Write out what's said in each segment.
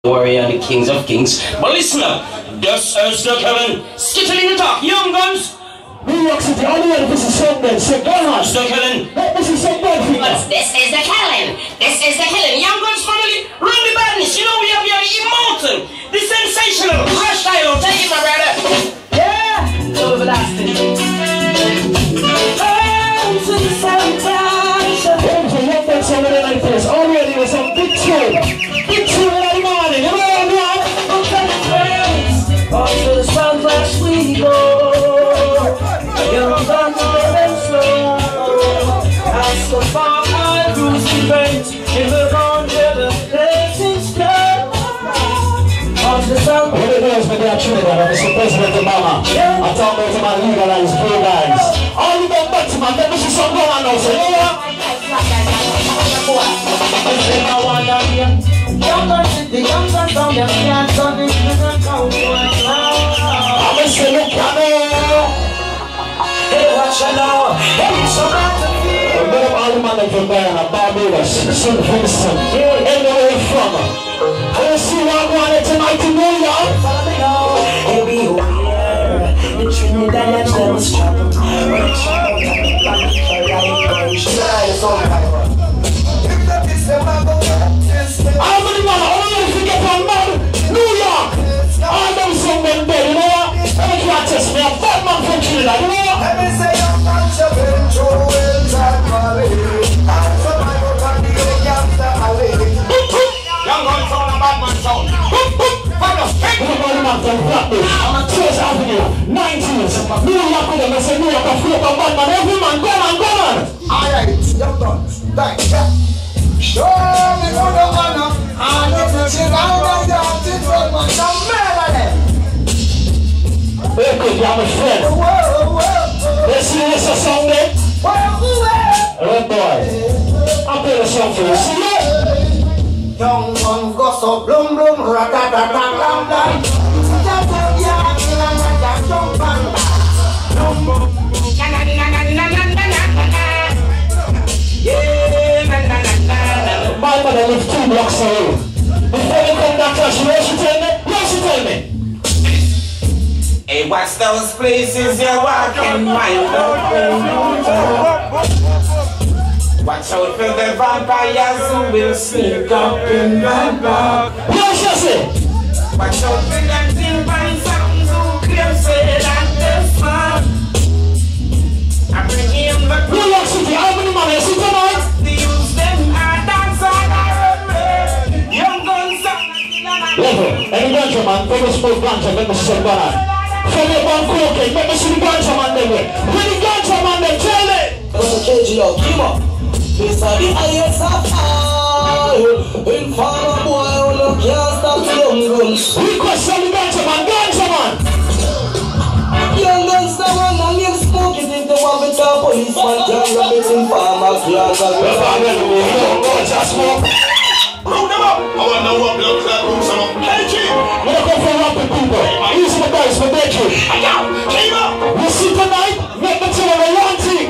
warrior and the kings of kings. But listen up, this is the Kellen. Skittle in the talk, young guns. New York City, all the way to Sunday, so go on. It's the Kellen. This is some bad thing. This is the Kellen. This is the Kellen. Young guns family, run the badness. You know we have your immortal, the sensational, crash style. Take it, my brother. Yeah, everlasting. To the sunrise. There's a young man somewhere like this. Already with some big tune. Big tune in the morning. You know what I'm doing? On to the sunrise we go. Young guns moving slow. As the far high through the veins in the dawn where the blazing sky. On the sun. What it is with that Trinidad, Mr. President Obama. I talk about him and legalize gay guys. All you don't back to man, let me see some going on now, so you know what? Young guns in the young guns on them can't turn it to the cold. I'm a silly camera. Hey, watch out now. Hey, so not to feel. What about all the man that you're buying at Barbados, St. Vincent, anywhere from? I see what I'm going tonight in New York. Hey, we here. The Trinidad and them is trouble. How many man, all you forget on man, New York. All them some men dead, you know what? Let me try to test me, a bad man from Trinidad, you know what? Let me say I'm not your control, that valley. I'm survival from the gangster alley. Young gun sound a bad man sound. Follow straight. What about the man from Flatbush? Church Avenue, 90s. New York with them, I say New York, a flip of bad man. Every man, go on, go on. Alright, young guns, thanks. Show me for the honor. I'm the preaching out of the artist from my melody. Very good, you're my friend. Let's see this a song then. Red boy, I'll play the song for you. See it? Young guns go so blum blum, rat-a-tat-tat-tat-tat. My mother lives 2 blocks away. Before you come back, you know what she tell me? What she tell me? Hey, what's those places you're walking, my love? Watch out for the vampires who will sneak up in my bar. What she say? Watch out for them timpani sounds who claim say that they're smart. I bring him the New York City, how many man is it tonight? they use them and dance on our young guns on Level, any ganja man, let me smoke ganja, let me see some banana. From your band cocaine, let me see the ganja man them way. When the ganja man them, tell it! What's the KG out? Keep up. This are the highest of all. In farmer boy, who no can't stop the young guns. Request from the ganja man, Young guns the one and you smoke it if they want with the policeman can't grab it in farmer's yard. Round them up! I want to walk look like who's some of KG! When I come from rapping people, these are the guys for Becky. Came up! You see tonight, make me tell them one thing.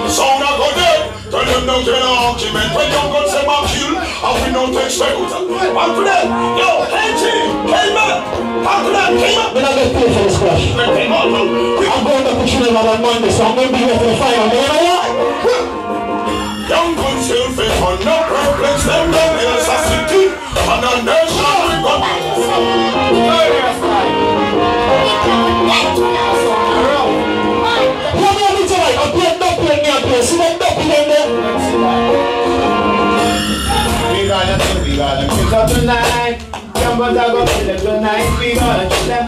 Sound a go dead! Tell them no get an argument. When young guns say my kill, and we don't take straight out. After that, yo, KG! Came up! After that, came up! We're not going to pay for this crash. I'm going to put you in on Monday, so I'm going to be here for the final. You know what? Young guns still fit on no complex. Them in a city and a nation we got. What do you need tonight? I'm playing no play me, I'm playing. See that no play there? We gonna kill up tonight. Young guns are gonna kill up tonight. We gonna kill them.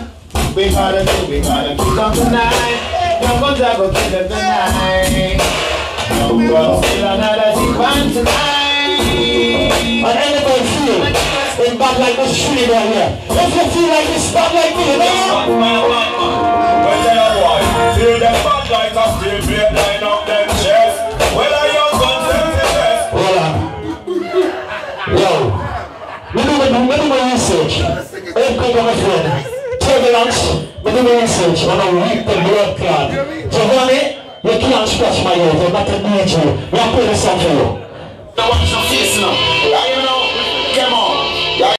We gonna kill up tonight. Young guns are gonna kill up tonight. Young guns still another sequence tonight. And anybody feel it's bad like this tree down here. If you feel like it's bad like me, you know? Well, tell you boy, feel the bad light of the beer line up them chest. Well, I young guns them the best. Hold on. Yo, we do my research. Hey, come on, my friend. Turbulence, we do my research. When I read the blood clot. Giovanni, you can't scratch my head. You're not a nature. We are putting this on for you. Now watch your face now.